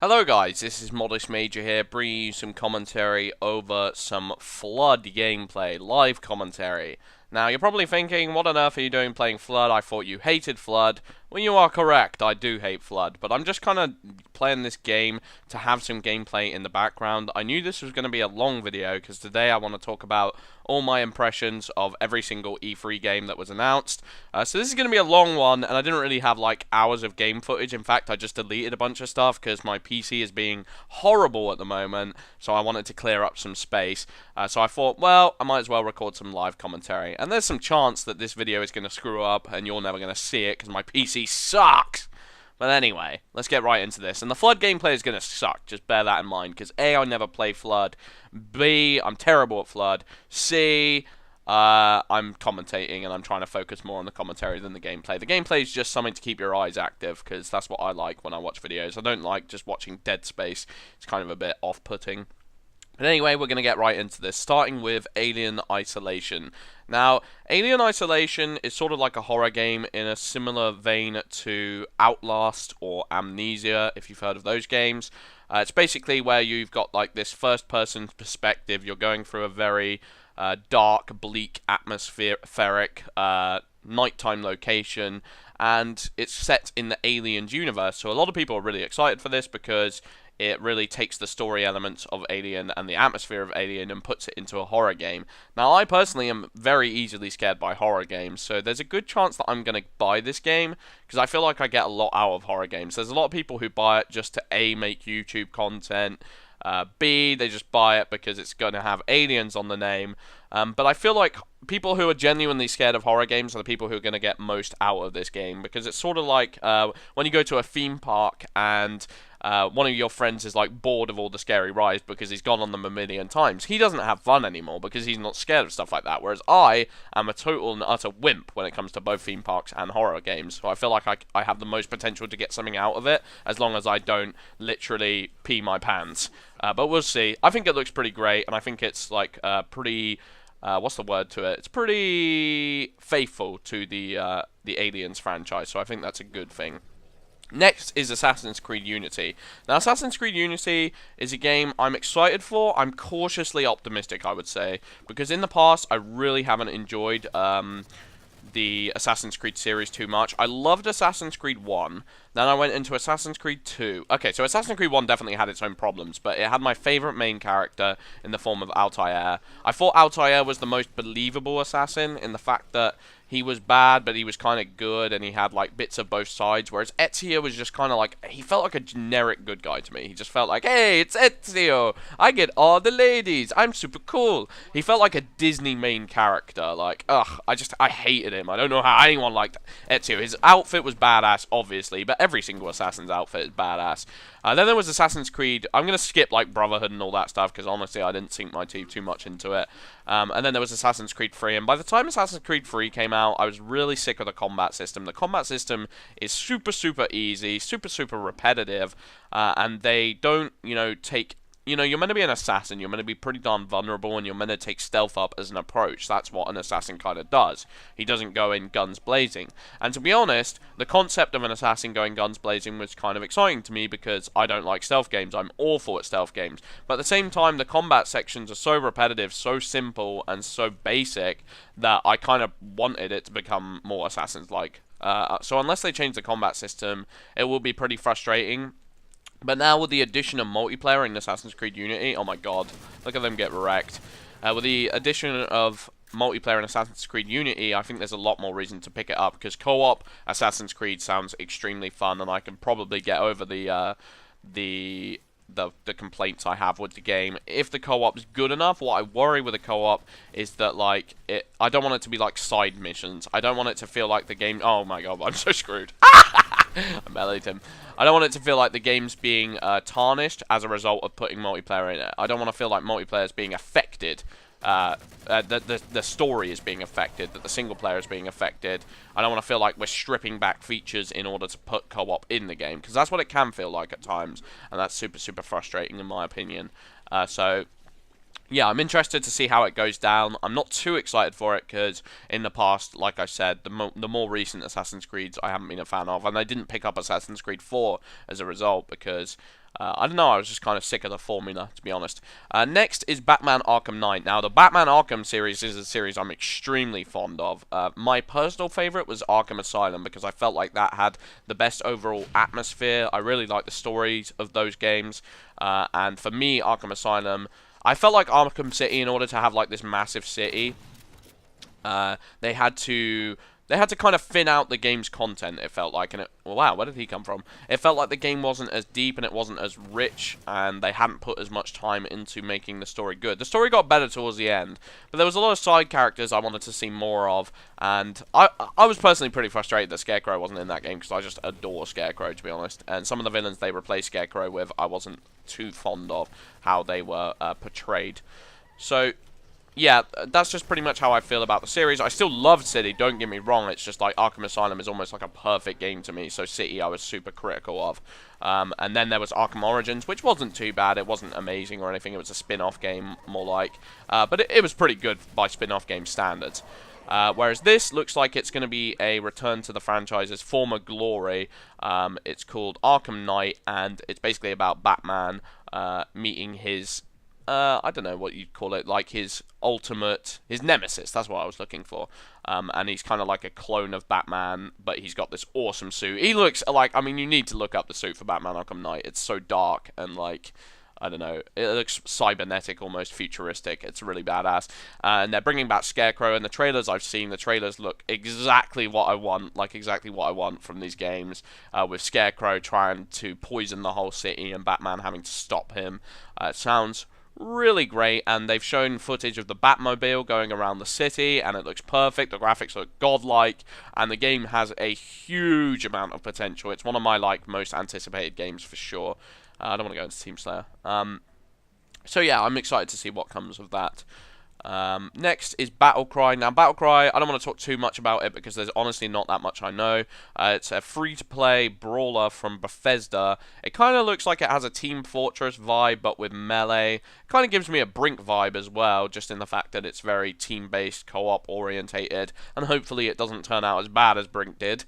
Hello guys, this is Modest Major here, bringing you some commentary over some Flood gameplay, live commentary. Now, you're probably thinking, what on earth are you doing playing Flood? I thought you hated Flood. Well, you are correct, I do hate Flood, but I'm just kind of playing this game to have some gameplay in the background. I knew this was going to be a long video, because today I want to talk about all my impressions of every single E3 game that was announced. So this is going to be a long one, and I didn't really have like hours of game footage. In fact, I just deleted a bunch of stuff because my PC is being horrible at the moment, so I wanted to clear up some space. So I thought, well, I might as well record some live commentary. And there's some chance that this video is going to screw up and you're never going to see it because my PC sucks. But anyway, let's get right into this. And the Flood gameplay is going to suck, just bear that in mind, because A, I never play Flood, B, I'm terrible at Flood, C, I'm commentating and I'm trying to focus more on the commentary than the gameplay. The gameplay is just something to keep your eyes active, because that's what I like when I watch videos. I don't like just watching dead space, it's kind of a bit off-putting. But anyway, we're going to get right into this, starting with Alien Isolation. Now, Alien Isolation is sort of like a horror game in a similar vein to Outlast or Amnesia, if you've heard of those games. It's basically where you've got like this first-person perspective. You're going through a very dark, bleak, atmospheric, nighttime location, and it's set in the Aliens universe. So a lot of people are really excited for this because it really takes the story elements of Alien and the atmosphere of Alien and puts it into a horror game. Now, I personally am very easily scared by horror games, so there's a good chance that I'm going to buy this game, because I feel like I get a lot out of horror games. There's a lot of people who buy it just to A, make YouTube content, B, they just buy it because it's going to have aliens on the name. But I feel like people who are genuinely scared of horror games are the people who are going to get most out of this game, because it's sort of like when you go to a theme park and one of your friends is like bored of all the scary rides because he's gone on them a million times. He doesn't have fun anymore because he's not scared of stuff like that, whereas I am a total and utter wimp when it comes to both theme parks and horror games. So I feel like I have the most potential to get something out of it, as long as I don't literally pee my pants. But we'll see. I think it looks pretty great, and I think it's like pretty... what's the word to it? It's pretty faithful to the Aliens franchise, so I think that's a good thing. Next is Assassin's Creed Unity. Now, Assassin's Creed Unity is a game I'm excited for. I'm cautiously optimistic, I would say, because in the past, I really haven't enjoyed the Assassin's Creed series too much. I loved Assassin's Creed 1, then I went into Assassin's Creed 2. Okay, so Assassin's Creed 1 definitely had its own problems, but it had my favorite main character in the form of Altair. I thought Altair was the most believable assassin in the fact that he was bad, but he was kind of good, and he had like bits of both sides, whereas Ezio was just kind of like, he felt like a generic good guy to me. He just felt like, hey, it's Ezio, I get all the ladies, I'm super cool. He felt like a Disney main character, like, ugh, I hated him. I don't know how anyone liked Ezio. His outfit was badass, obviously, but every single assassin's outfit is badass. Then there was Assassin's Creed. I'm going to skip like Brotherhood and all that stuff, because honestly I didn't sink my teeth too much into it. And then there was Assassin's Creed 3, and by the time Assassin's Creed 3 came out, I was really sick of the combat system. The combat system is super, super easy, super, super repetitive, and they don't, take... you're meant to be an assassin, you're meant to be pretty darn vulnerable, and you're meant to take stealth up as an approach. That's what an assassin kind of does. He doesn't go in guns blazing. And to be honest, the concept of an assassin going guns blazing was kind of exciting to me, because I don't like stealth games. I'm awful at stealth games. But at the same time, the combat sections are so repetitive, so simple, and so basic, that I kind of wanted it to become more Assassins-like. So unless they change the combat system, it will be pretty frustrating. But now with the addition of multiplayer in Assassin's Creed Unity, oh my god, look at them get wrecked. With the addition of multiplayer in Assassin's Creed Unity, I think there's a lot more reason to pick it up, because co-op Assassin's Creed sounds extremely fun, and I can probably get over the complaints I have with the game if the co-op's good enough. What I worry with the co-op is that, like, I don't want it to be like side missions. I don't want it to feel like the game... Oh my god, I'm so screwed. I bellied him. I don't want it to feel like the game's being tarnished as a result of putting multiplayer in it. I don't want to feel like multiplayer is being affected. That the story is being affected, that the single player is being affected. I don't want to feel like we're stripping back features in order to put co-op in the game, because that's what it can feel like at times, and that's super, super frustrating in my opinion. So yeah, I'm interested to see how it goes down. I'm not too excited for it because in the past, like I said, the more recent Assassin's Creeds I haven't been a fan of, and I didn't pick up Assassin's Creed 4 as a result because I don't know, I was just kind of sick of the formula, to be honest. Next is Batman Arkham Knight. Now, the Batman Arkham series is a series I'm extremely fond of. My personal favorite was Arkham Asylum, because I felt like that had the best overall atmosphere. I really liked the stories of those games. And for me, Arkham Asylum, I felt like Arkham City, in order to have like this massive city, they had to kind of thin out the game's content, it felt like, and wow, where did he come from? It felt like the game wasn't as deep and it wasn't as rich, and they hadn't put as much time into making the story good. The story got better towards the end, but there was a lot of side characters I wanted to see more of, and I was personally pretty frustrated that Scarecrow wasn't in that game, because I just adore Scarecrow, to be honest, and some of the villains they replaced Scarecrow with, I wasn't too fond of how they were portrayed. So yeah, that's just pretty much how I feel about the series. I still love City, don't get me wrong. It's just like Arkham Asylum is almost like a perfect game to me. So City I was super critical of. And then there was Arkham Origins, which wasn't too bad. It wasn't amazing or anything. It was a spin-off game, more like. But it was pretty good by spin-off game standards. Whereas this looks like it's going to be a return to the franchise's former glory. It's called Arkham Knight, and it's basically about Batman meeting his... I don't know what you'd call it, like his nemesis, that's what I was looking for. And he's kind of like a clone of Batman, but he's got this awesome suit. He looks like, I mean, you need to look up the suit for Batman Arkham Knight. It's so dark and like, I don't know, it looks cybernetic, almost futuristic. It's really badass. And they're bringing back Scarecrow, and the trailers I've seen, the trailers look exactly what I want, like exactly what I want from these games, with Scarecrow trying to poison the whole city and Batman having to stop him. It sounds really great, and they've shown footage of the Batmobile going around the city, and it looks perfect. The graphics look godlike, and the game has a huge amount of potential. It's one of my like most anticipated games for sure. I don't want to go into Team Slayer. So yeah, I'm excited to see what comes of that. Next is Battlecry. Now, Battlecry, I don't want to talk too much about it because there's honestly not that much I know. It's a free-to-play brawler from Bethesda. It kind of looks like it has a Team Fortress vibe, but with melee. It kind of gives me a Brink vibe as well, just in the fact that it's very team-based, co-op orientated, and hopefully it doesn't turn out as bad as Brink did.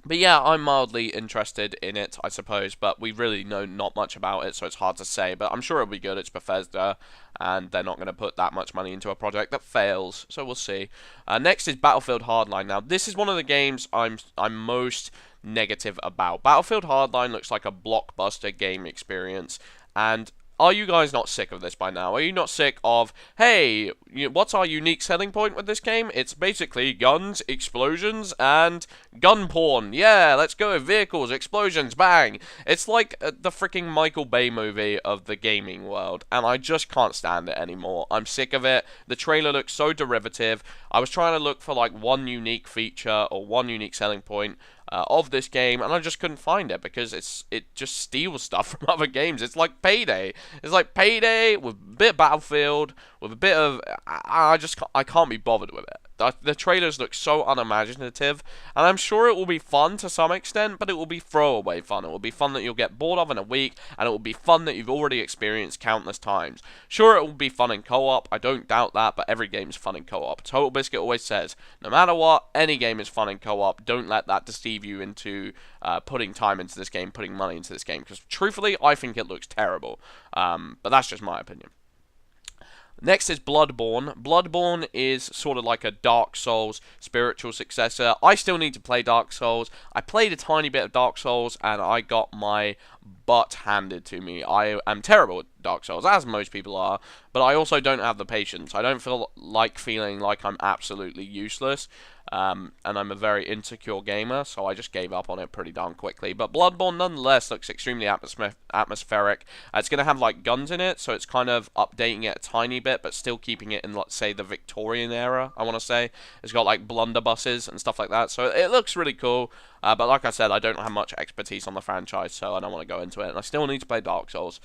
But yeah, I'm mildly interested in it, I suppose, but we really know not much about it, so it's hard to say, but I'm sure it'll be good. It's Bethesda, and they're not going to put that much money into a project that fails, so we'll see. Next is Battlefield Hardline. Now, this is one of the games I'm most negative about. Battlefield Hardline looks like a blockbuster game experience, and are you guys not sick of this by now? Are you not sick of, hey, what's our unique selling point with this game? It's basically guns, explosions, and gun porn. Yeah, let's go. Vehicles, explosions, bang. It's like the freaking Michael Bay movie of the gaming world, and I just can't stand it anymore. I'm sick of it. The trailer looks so derivative. I was trying to look for like one unique feature or one unique selling point of this game, and I just couldn't find it because it just steals stuff from other games. It's like Payday. It's like Payday with a bit of Battlefield, with a bit of... I can't be bothered with it. The trailers look so unimaginative, and I'm sure it will be fun to some extent, but it will be throwaway fun. It will be fun that you'll get bored of in a week, and it will be fun that you've already experienced countless times. Sure, it will be fun in co-op, I don't doubt that, but every game is fun in co-op. Total Biscuit always says, no matter what, any game is fun in co-op. Don't let that deceive you into putting time into this game, putting money into this game, because truthfully, I think it looks terrible. But that's just my opinion. Next is Bloodborne. Bloodborne is sort of like a Dark Souls spiritual successor. I still need to play Dark Souls. I played a tiny bit of Dark Souls, and I got my butt handed to me. I am terrible at Dark Souls, as most people are, but I also don't have the patience. I don't feel like feeling like I'm absolutely useless, and I'm a very insecure gamer, so I just gave up on it pretty darn quickly. But Bloodborne, nonetheless, looks extremely atmospheric. It's going to have, like, guns in it, so it's kind of updating it a tiny bit, but still keeping it in, let's say, the Victorian era, I want to say. It's got, like, blunderbusses and stuff like that, so it looks really cool. But like I said, I don't have much expertise on the franchise, so I don't want to go into it, and I still need to play Dark Souls.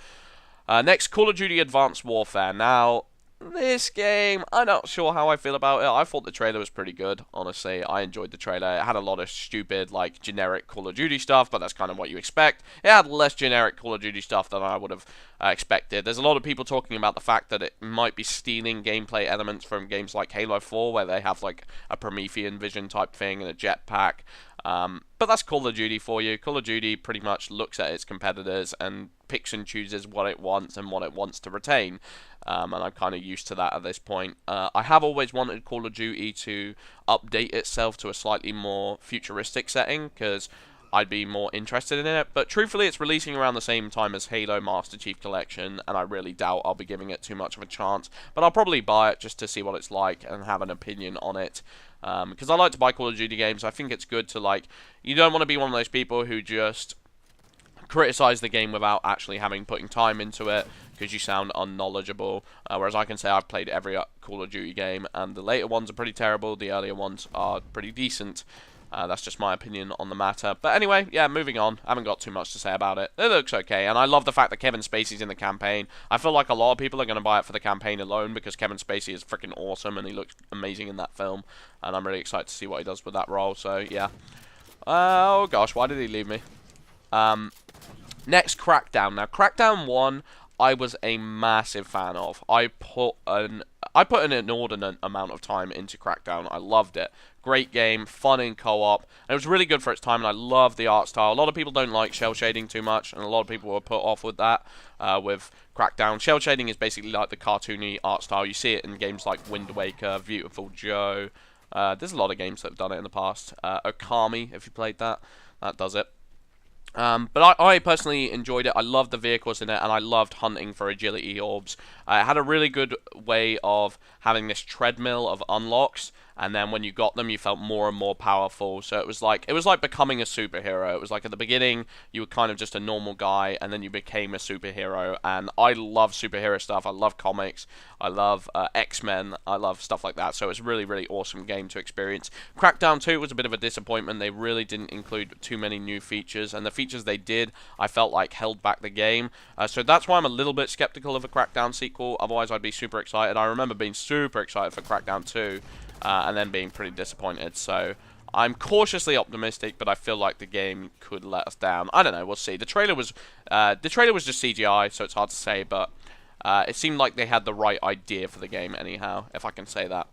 Next, Call of Duty Advanced Warfare. Now, this game, I'm not sure how I feel about it. I thought the trailer was pretty good, honestly. I enjoyed the trailer. It had a lot of stupid, like, generic Call of Duty stuff, but that's kind of what you expect. It had less generic Call of Duty stuff than I would have expected. There's a lot of people talking about the fact that it might be stealing gameplay elements from games like Halo 4, where they have, like, a Promethean vision type thing and a jetpack. But that's Call of Duty for you. Call of Duty pretty much looks at its competitors and picks and chooses what it wants and what it wants to retain. And I'm kind of used to that at this point. I have always wanted Call of Duty to update itself to a slightly more futuristic setting, because I'd be more interested in it. But truthfully, it's releasing around the same time as Halo Master Chief Collection, and I really doubt I'll be giving it too much of a chance. But I'll probably buy it just to see what it's like and have an opinion on it. Because I like to buy Call of Duty games. I think it's good to, like, you don't want to be one of those people who just criticize the game without actually putting time into it, because you sound unknowledgeable. Whereas I can say I've played every Call of Duty game, and the later ones are pretty terrible, the earlier ones are pretty decent. That's just my opinion on the matter. But anyway, yeah, moving on. I haven't got too much to say about it. It looks okay, and I love the fact that Kevin Spacey's in the campaign. I feel like a lot of people are going to buy it for the campaign alone, because Kevin Spacey is freaking awesome, and he looks amazing in that film. And I'm really excited to see what he does with that role, so yeah. Oh gosh, why did he leave me? Next, Crackdown. Now, Crackdown 1, I was a massive fan of. I put an inordinate amount of time into Crackdown. I loved it. Great game, fun in co-op, and it was really good for its time, and I love the art style. A lot of people don't like shell shading too much, and a lot of people were put off with that, with Crackdown. Shell shading is basically like the cartoony art style. You see it in games like Wind Waker, Beautiful Joe. There's a lot of games that have done it in the past. Okami, if you played that, that does it. But I personally enjoyed it. I loved the vehicles in it, and I loved hunting for agility orbs. It had a really good way of having this treadmill of unlocks, and then when you got them, you felt more and more powerful. So it was like becoming a superhero. It was like at the beginning, you were kind of just a normal guy, and then you became a superhero. And I love superhero stuff. I love comics. I love X-Men. I love stuff like that. So it's a really, really awesome game to experience. Crackdown 2 was a bit of a disappointment. They really didn't include too many new features, and the features they did, I felt like held back the game. So that's why I'm a little bit skeptical of a Crackdown sequel. Otherwise, I'd be super excited. I remember being super excited for Crackdown 2. And then being pretty disappointed. So I'm cautiously optimistic, but I feel like the game could let us down. I don't know. We'll see. The trailer was just CGI, so it's hard to say. But it seemed like they had the right idea for the game, anyhow, if I can say that.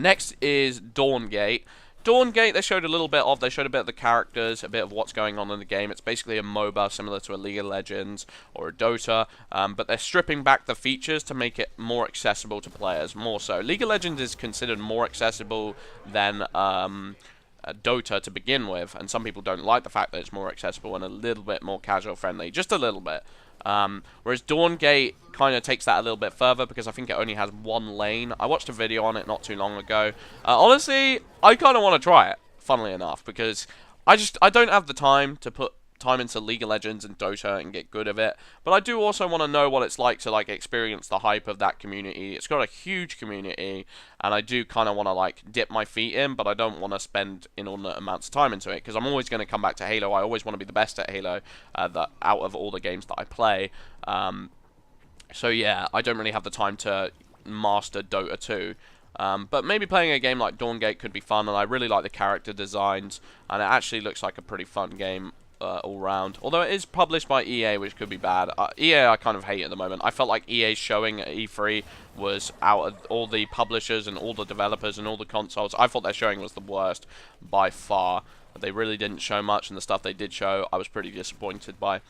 Next is Dawngate. Dawngate, they showed a little bit of. They showed a bit of the characters, a bit of what's going on in the game. It's basically a MOBA similar to a League of Legends or a Dota, but they're stripping back the features to make it more accessible to players, more so. League of Legends is considered more accessible than Dota to begin with, and some people don't like the fact that it's more accessible and a little bit more casual friendly, just a little bit. Whereas Dawngate kind of takes that a little bit further, because I think it only has one lane. I watched a video on it not too long ago. Honestly, I kind of want to try it, funnily enough, because I don't have the time to put time into League of Legends and Dota and get good at it, but I do also want to know what it's like to experience the hype of that community. It's got a huge community, and I do kind of want to dip my feet in, but I don't want to spend inordinate amounts of time into it, because I'm always going to come back to Halo. I always want to be the best at Halo out of all the games that I play. So yeah, I don't really have the time to master Dota 2. But maybe playing a game like Dawngate could be fun, and I really like the character designs, and it actually looks like a pretty fun game all round. Although it is published by EA, which could be bad. EA I kind of hate at the moment. I felt like EA's showing at E3 was, out of all the publishers and all the developers and all the consoles, I thought their showing was the worst by far. They really didn't show much, and the stuff they did show, I was pretty disappointed by.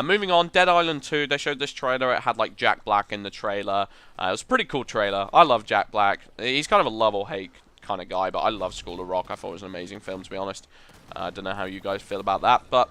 Moving on, Dead Island 2, they showed this trailer. It had Jack Black in the trailer. It was a pretty cool trailer. I love Jack Black. He's kind of a love or hate kind of guy, but I love School of Rock. I thought it was an amazing film, to be honest. I don't know how you guys feel about that, but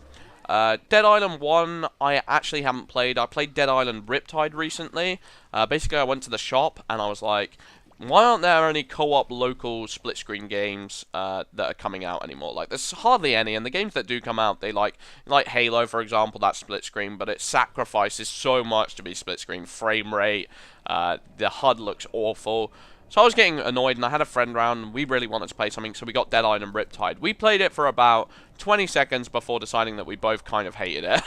Dead Island 1, I actually haven't played. I played Dead Island Riptide recently. Basically, I went to the shop, and I was like, why aren't there any co-op local split-screen games that are coming out anymore? There's hardly any, and the games that do come out, they like Halo, for example, that's split-screen, but it sacrifices so much to be split-screen. Frame rate, the HUD looks awful. So I was getting annoyed, and I had a friend round, and we really wanted to play something, so we got Dead Island Riptide. We played it for about 20 seconds before deciding that we both kind of hated it.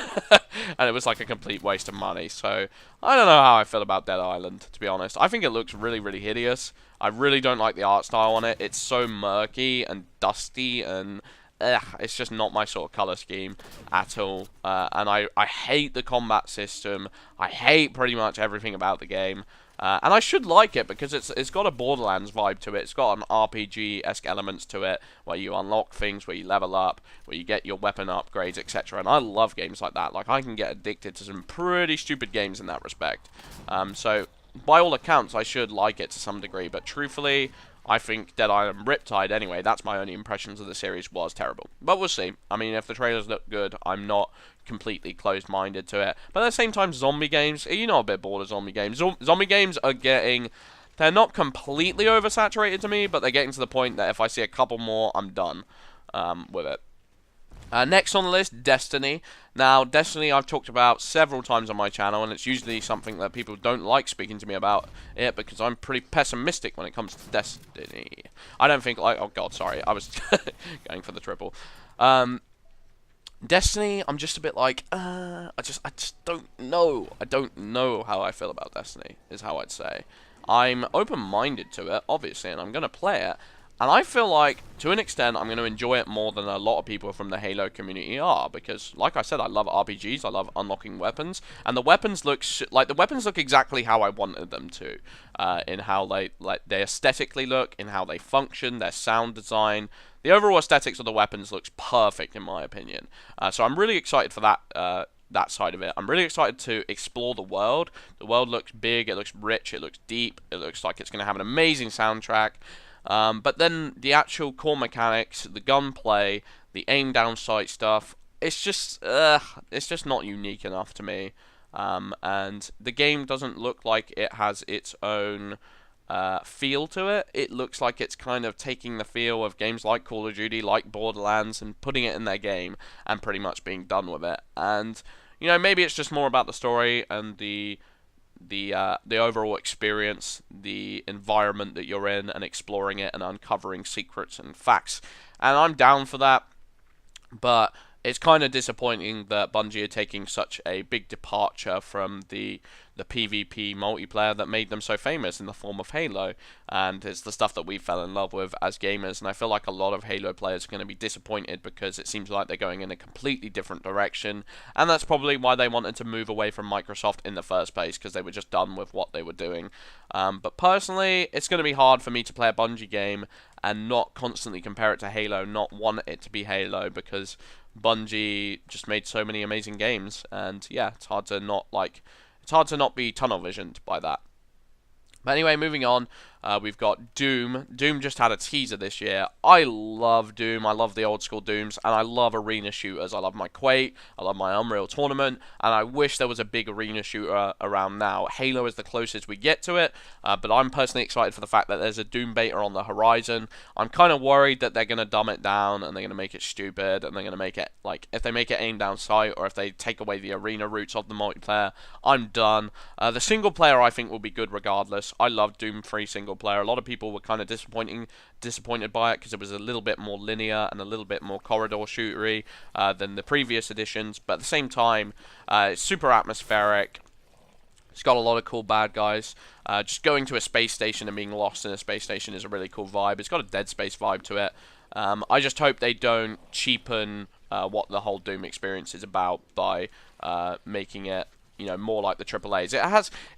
And it was like a complete waste of money. So I don't know how I feel about Dead Island, to be honest. I think it looks really, really hideous. I really don't like the art style on it. It's so murky and dusty, and it's just not my sort of color scheme at all. And I hate the combat system. I hate pretty much everything about the game. And I should like it because it's got a Borderlands vibe to it. It's got an RPG-esque elements to it, where you unlock things, where you level up, where you get your weapon upgrades, etc. And I love games like that. Like, I can get addicted to some pretty stupid games in that respect. So, by all accounts, I should like it to some degree. But truthfully, I think Dead Island Riptide, anyway, that's my only impressions of the series, was terrible. But we'll see. I mean, if the trailers look good, I'm not completely closed-minded to it. But at the same time, zombie games, you're not a bit bored of zombie games. Zombie games are getting, they're not completely oversaturated to me, but they're getting to the point that if I see a couple more, I'm done with it. Next on the list, Destiny. Now, Destiny I've talked about several times on my channel, and it's usually something that people don't like speaking to me about it, because I'm pretty pessimistic when it comes to Destiny. I don't think, like, oh god, sorry, I was going for the triple. Destiny, I'm just a bit like, I just don't know. I don't know how I feel about Destiny, is how I'd say. I'm open-minded to it, obviously, and I'm going to play it. And I feel like, to an extent, I'm going to enjoy it more than a lot of people from the Halo community are. Because, like I said, I love RPGs, I love unlocking weapons. And the weapons look, exactly how I wanted them to. In how they aesthetically look, in how they function, their sound design. The overall aesthetics of the weapons looks perfect, in my opinion. So I'm really excited for that, that side of it. I'm really excited to explore the world. The world looks big, it looks rich, it looks deep. It looks like it's going to have an amazing soundtrack. But then the actual core mechanics, the gunplay, the aim down sight stuff, it's just not unique enough to me. And the game doesn't look like it has its own feel to it. It looks like it's kind of taking the feel of games like Call of Duty, like Borderlands, and putting it in their game and pretty much being done with it. And, you know, maybe it's just more about the story and the overall experience, the environment that you're in, and exploring it and uncovering secrets and facts. And I'm down for that, but it's kind of disappointing that Bungie are taking such a big departure from the PvP multiplayer that made them so famous in the form of Halo, and it's the stuff that we fell in love with as gamers. And I feel like a lot of Halo players are going to be disappointed because it seems like they're going in a completely different direction, and that's probably why they wanted to move away from Microsoft in the first place, because they were just done with what they were doing. But personally, it's going to be hard for me to play a Bungie game and not constantly compare it to Halo, not want it to be Halo, because Bungie just made so many amazing games, and yeah, it's hard to not be tunnel visioned by that. But anyway, moving on, we've got Doom. Doom just had a teaser this year. I love Doom. I love the old school Dooms, and I love arena shooters. I love my Quake, I love my Unreal Tournament, and I wish there was a big arena shooter around now. Halo is the closest we get to it, but I'm personally excited for the fact that there's a Doom beta on the horizon. I'm kind of worried that they're going to dumb it down, and they're going to make it stupid, and they're going to make it, like, if they make it aim down sight, or if they take away the arena roots of the multiplayer, I'm done. The single player, I think, will be good regardless. I love Doom 3 single player. A lot of people were kind of disappointed by it because it was a little bit more linear and a little bit more corridor shootery than the previous editions, but at the same time, it's super atmospheric. It's got a lot of cool bad guys. Just going to a space station and being lost in a space station is a really cool vibe. It's got a Dead Space vibe to it. I just hope they don't cheapen what the whole Doom experience is about by making it, you know, more like the AAAs.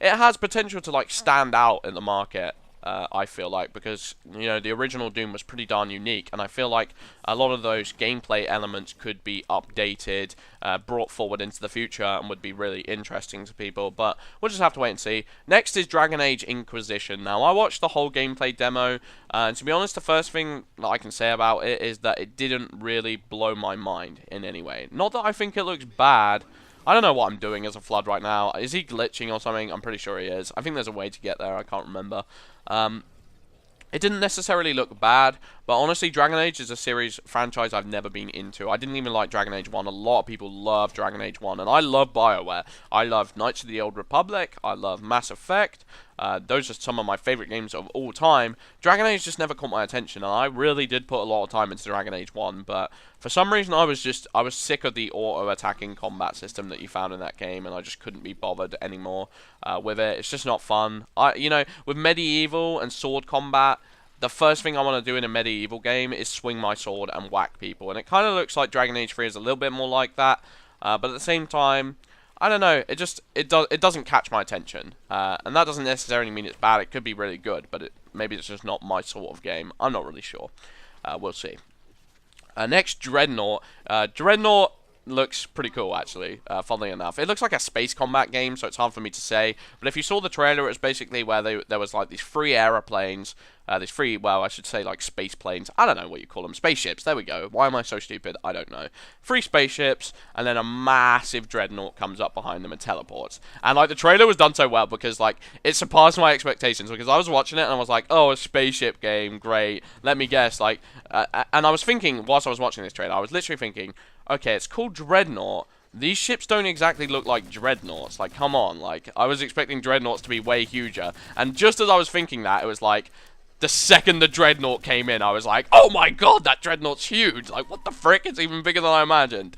It has potential to, like, stand out in the market. I feel like, because, you know, the original Doom was pretty darn unique, and I feel like a lot of those gameplay elements could be updated, brought forward into the future, and would be really interesting to people, but we'll just have to wait and see. Next is Dragon Age Inquisition. Now, I watched the whole gameplay demo, and to be honest, the first thing that I can say about it is that it didn't really blow my mind in any way. Not that I think it looks bad. I don't know what I'm doing as a Flood right now. Is he glitching or something? I'm pretty sure he is. I think there's a way to get there. I can't remember. It didn't necessarily look bad, but honestly, Dragon Age is a franchise I've never been into. I didn't even like Dragon Age 1. A lot of people love Dragon Age 1, and I love BioWare. I love Knights of the Old Republic. I love Mass Effect. Those are some of my favorite games of all time. Dragon Age just never caught my attention, and I really did put a lot of time into Dragon Age 1, but for some reason I was sick of the auto-attacking combat system that you found in that game, and I just couldn't be bothered anymore with it. It's just not fun. You know, with medieval and sword combat, the first thing I want to do in a medieval game is swing my sword and whack people, and it kind of looks like Dragon Age 3 is a little bit more like that, but at the same time, I don't know. It doesn't catch my attention, and that doesn't necessarily mean it's bad. It could be really good, but maybe it's just not my sort of game. I'm not really sure. We'll see. Next, Dreadnought. Dreadnought looks pretty cool, actually, funnily enough. It looks like a space combat game, so it's hard for me to say. But if you saw the trailer, it was basically where there was like these free aeroplanes, well, I should say like space planes. I don't know what you call them. Spaceships, there we go. Why am I so stupid? I don't know. Free spaceships, and then a massive dreadnought comes up behind them and teleports. And like the trailer was done so well because like it surpassed my expectations, because I was watching it and I was like, oh, a spaceship game, great. Let me guess, like, and I was thinking, whilst I was watching this trailer, I was literally thinking, okay, it's called Dreadnought. These ships don't exactly look like dreadnoughts. Like, come on. Like, I was expecting dreadnoughts to be way huger. And just as I was thinking that, it was like, the second the dreadnought came in, I was like, oh my god, that dreadnaught's huge. Like, what the frick? It's even bigger than I imagined.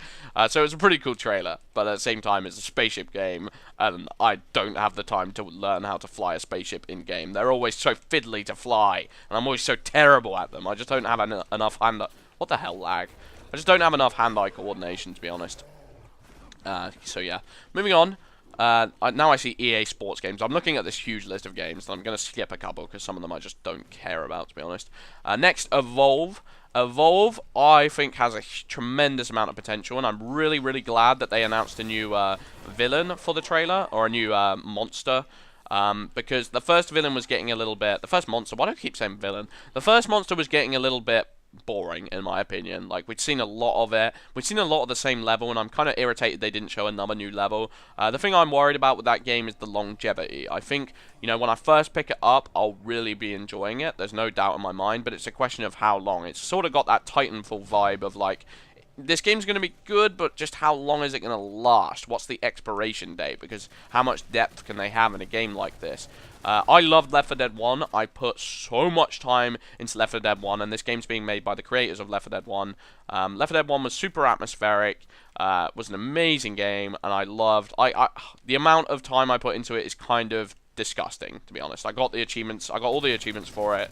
So it's a pretty cool trailer. But at the same time, it's a spaceship game. And I don't have the time to learn how to fly a spaceship in-game. They're always so fiddly to fly. And I'm always so terrible at them. I just don't have enough hand... What the hell, lag? I just don't have enough hand-eye coordination, to be honest. So yeah, moving on. Now I see EA Sports games. I'm looking at this huge list of games, and I'm going to skip a couple, because some of them I just don't care about, to be honest. Next, Evolve. Evolve, I think, has a tremendous amount of potential, and I'm really, really glad that they announced a new villain for the trailer, or a new monster. Because the first villain was getting a little bit... The first monster... Why do I keep saying villain? The first monster was getting a little bit boring, in my opinion. Like, we'd seen a lot of it. We'd seen a lot of the same level, and I'm kind of irritated they didn't show another new level. The thing I'm worried about with that game is the longevity. I think, you know, when I first pick it up, I'll really be enjoying it. There's no doubt in my mind, but it's a question of how long. It's sort of got that Titanfall vibe of, like, this game's going to be good, but just how long is it going to last? What's the expiration date? Because how much depth can they have in a game like this? I loved Left 4 Dead 1. I put so much time into Left 4 Dead 1, and this game's being made by the creators of Left 4 Dead 1. Left 4 Dead 1 was super atmospheric, was an amazing game, and I loved... the amount of time I put into it is kind of disgusting, to be honest. I got the achievements. I got all the achievements for it.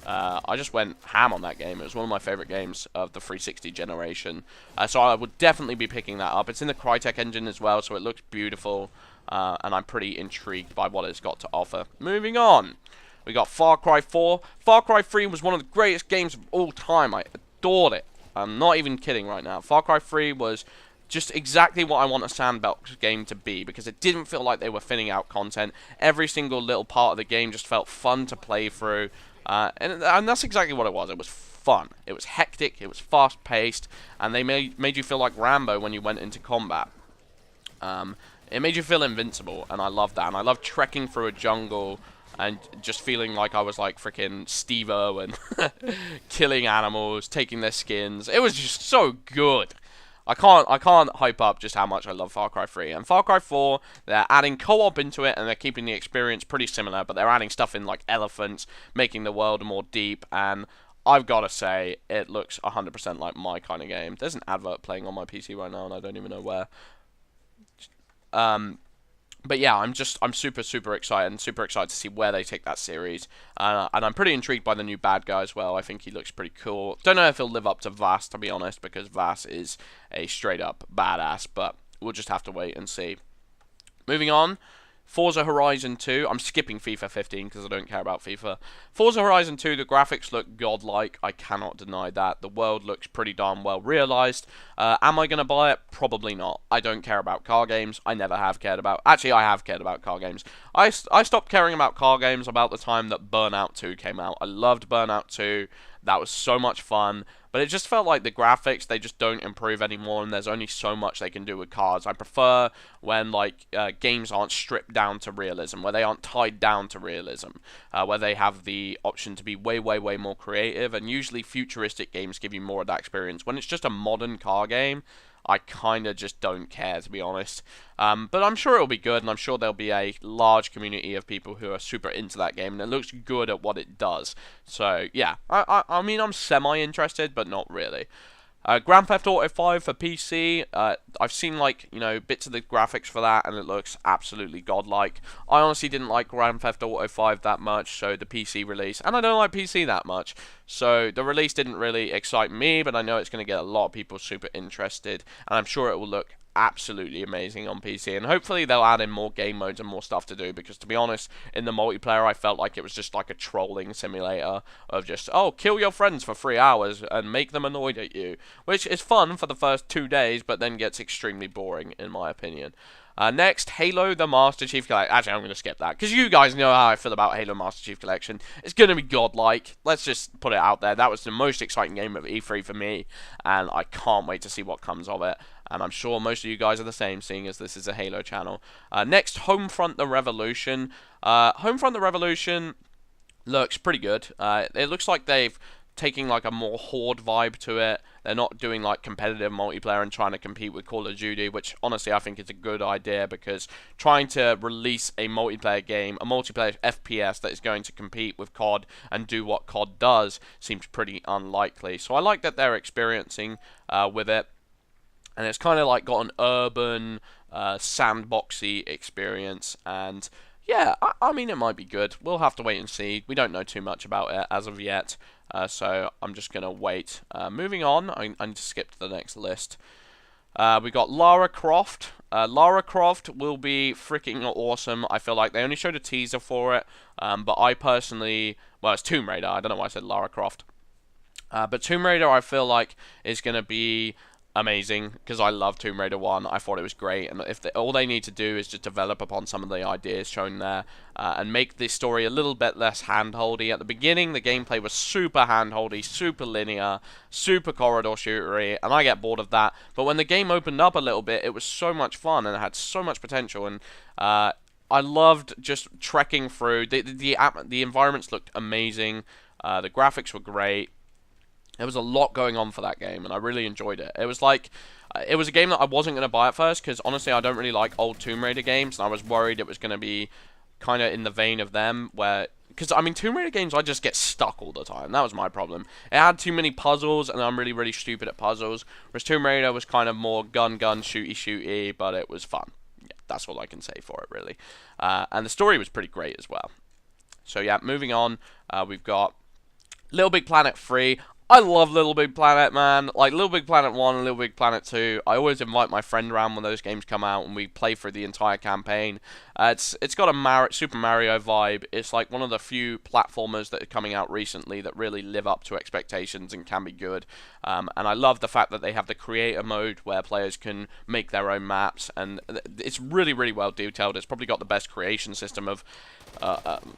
I just went ham on that game. It was one of my favorite games of the 360 generation. So I would definitely be picking that up. It's in the Crytek engine as well, so it looks beautiful. And I'm pretty intrigued by what it's got to offer. Moving on. We got Far Cry 4. Far Cry 3 was one of the greatest games of all time. I adored it. I'm not even kidding right now. Far Cry 3 was just exactly what I want a sandbox game to be, because it didn't feel like they were thinning out content. Every single little part of the game just felt fun to play through. And that's exactly what it was. It was fun. It was hectic. It was fast-paced. And they made you feel like Rambo when you went into combat. It made you feel invincible, and I loved that. And I loved trekking through a jungle and just feeling like I was like freaking Steve-O and killing animals, taking their skins. It was just so good. I can't hype up just how much I love Far Cry 3. And Far Cry 4, they're adding co-op into it, and they're keeping the experience pretty similar, but they're adding stuff in like elephants, making the world more deep, and I've got to say, it looks 100% like my kind of game. There's an advert playing on my PC right now, and I don't even know where. But yeah, I'm super, super excited, and super excited to see where they take that series. And I'm pretty intrigued by the new bad guy as well. I think he looks pretty cool. Don't know if he'll live up to Vass, to be honest, because Vass is a straight-up badass, but we'll just have to wait and see. Moving on, Forza Horizon 2. I'm skipping FIFA 15 because I don't care about FIFA. Forza Horizon 2, the graphics look godlike. I cannot deny that. The world looks pretty darn well realized. Am I going to buy it? Probably not. I don't care about car games. I never have cared about... Actually, I have cared about car games. I stopped caring about car games about the time that Burnout 2 came out. I loved Burnout 2. That was so much fun. But it just felt like the graphics, they just don't improve anymore, and there's only so much they can do with cars. I prefer when like games aren't stripped down to realism, where they aren't tied down to realism, where they have the option to be way, way, way more creative, and usually futuristic games give you more of that experience. When it's just a modern car game, I kind of just don't care, to be honest. But I'm sure it'll be good, and I'm sure there'll be a large community of people who are super into that game, and it looks good at what it does. So, yeah, I mean, I'm semi-interested, but not really. Grand Theft Auto 5 for PC, I've seen, like, you know, bits of the graphics for that, and it looks absolutely godlike. I honestly didn't like Grand Theft Auto 5 that much, so the PC release, and I don't like PC that much, so the release didn't really excite me, but I know it's going to get a lot of people super interested, and I'm sure it will look absolutely amazing on PC, and hopefully they'll add in more game modes and more stuff to do, because to be honest, in the multiplayer I felt like it was just like a trolling simulator of just, oh, kill your friends for 3 hours and make them annoyed at you, which is fun for the first 2 days, but then gets extremely boring in my opinion. Next, Halo the Master Chief Collection. Actually, I'm going to skip that, because you guys know how I feel about Halo Master Chief Collection. It's going to be godlike. Let's just put it out there. That was the most exciting game of E3 for me, and I can't wait to see what comes of it. And I'm sure most of you guys are the same, seeing as this is a Halo channel. Next, Homefront The Revolution. Homefront The Revolution looks pretty good. It looks like they've taking like a more horde vibe to it. They're not doing like competitive multiplayer and trying to compete with Call of Duty, which honestly I think is a good idea, because trying to release a multiplayer game, a multiplayer FPS that is going to compete with COD and do what COD does seems pretty unlikely. So I like that they're experiencing with it, and it's kind of like got an urban sandboxy experience, and yeah, I mean, it might be good. We'll have to wait and see. We don't know too much about it as of yet, so I'm just going to wait. Moving on, I need to skip to the next list. We got Lara Croft. Lara Croft will be freaking awesome. I feel like they only showed a teaser for it, but I personally, well, it's Tomb Raider. I don't know why I said Lara Croft. But Tomb Raider, I feel like, is going to be amazing, because I love Tomb Raider 1. I thought it was great, and if all they need to do is just develop upon some of the ideas shown there, and make the story a little bit less handholdy. At the beginning, the gameplay was super handholdy, super linear, super corridor shootery, and I get bored of that. But when the game opened up a little bit, it was so much fun, and it had so much potential, and I loved just trekking through. The environments looked amazing, the graphics were great. There was a lot going on for that game, and I really enjoyed it. It was like, it was a game that I wasn't going to buy at first, because honestly I don't really like old Tomb Raider games, and I was worried it was going to be kind of in the vein of them, where, because I mean, Tomb Raider games, I just get stuck all the time. That was my problem. It had too many puzzles, and I'm really stupid at puzzles, whereas Tomb Raider was kind of more gun, shooty, but it was fun. Yeah, that's all I can say for it, really. And the story was pretty great as well. So yeah, moving on, we've got LittleBigPlanet 3. I love LittleBigPlanet, man. Like, LittleBigPlanet 1 and LittleBigPlanet 2, I always invite my friend around when those games come out, and we play through the entire campaign. It's got a Super Mario vibe. It's like one of the few platformers that are coming out recently that really live up to expectations and can be good. And I love the fact that they have the creator mode where players can make their own maps, and it's really well detailed. It's probably got the best creation system of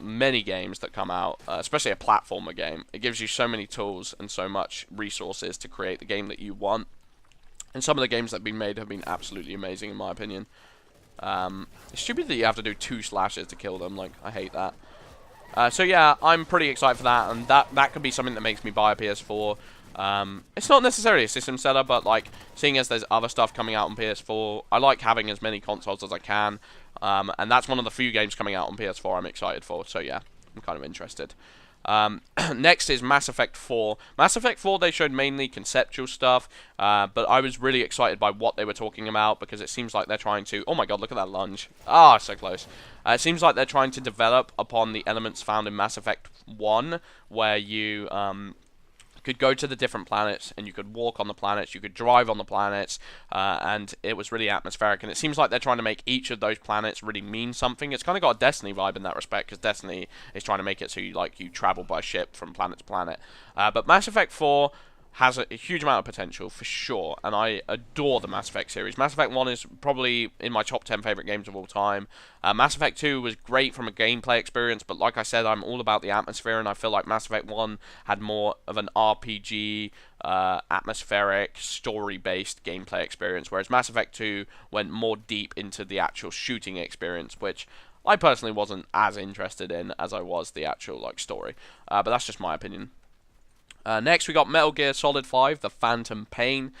many games that come out, especially a platformer game. It gives you so many tools and so much resources to create the game that you want. And some of the games that have been made have been absolutely amazing, in my opinion. It's stupid that you have to do 2 slashes to kill them. Like, I hate that. So yeah, I'm pretty excited for that, and that could be something that makes me buy a PS4. It's not necessarily a system seller, but like, seeing as there's other stuff coming out on PS4, I like having as many consoles as I can. And that's one of the few games coming out on PS4 I'm excited for, so yeah, I'm kind of interested. Next is Mass Effect 4. Mass Effect 4, they showed mainly conceptual stuff, but I was really excited by what they were talking about, because it seems like they're trying to... Oh my god, look at that lunge. Ah, so close. It seems like they're trying to develop upon the elements found in Mass Effect 1, where you... could go to the different planets, and you could walk on the planets, you could drive on the planets, and it was really atmospheric. And it seems like they're trying to make each of those planets really mean something. It's kind of got a Destiny vibe in that respect, because Destiny is trying to make it so you travel by ship from planet to planet. But Mass Effect 4 has a huge amount of potential, for sure, and I adore the Mass Effect series. Mass Effect 1 is probably in my top 10 favourite games of all time. Mass Effect 2 was great from a gameplay experience, but like I said, I'm all about the atmosphere, and I feel like Mass Effect 1 had more of an RPG, atmospheric, story-based gameplay experience, whereas Mass Effect 2 went more deep into the actual shooting experience, which I personally wasn't as interested in as I was the actual like story. But that's just my opinion. Next, we got Metal Gear Solid 5, The Phantom Pain.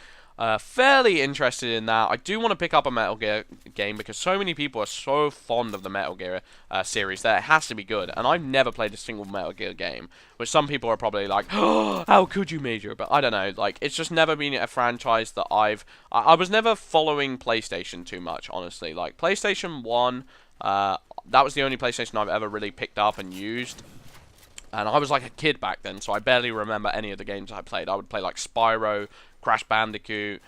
Fairly interested in that. I do want to pick up a Metal Gear game, because so many people are so fond of the Metal Gear series that it has to be good. And I've never played a single Metal Gear game, which some people are probably like, oh, how could you, Major? But I don't know. Like, it's just never been a franchise that I was never following PlayStation too much, honestly. Like, PlayStation 1, that was the only PlayStation I've ever really picked up and used. And I was like a kid back then, so I barely remember any of the games I played. I would play like Spyro, Crash Bandicoot,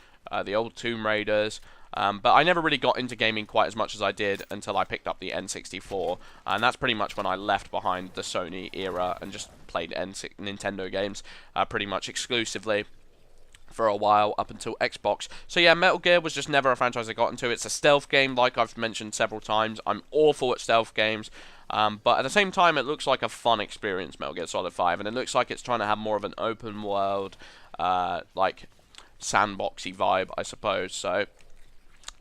the old Tomb Raiders. But I never really got into gaming quite as much as I did until I picked up the N64, and that's pretty much when I left behind the Sony era and just played Nintendo games pretty much exclusively for a while up until Xbox. So yeah, Metal Gear was just never a franchise I got into. It's a stealth game, like I've mentioned several times. I'm awful at stealth games, but at the same time, it looks like a fun experience, Metal Gear Solid 5, and it looks like it's trying to have more of an open world, like sandboxy vibe, I suppose. So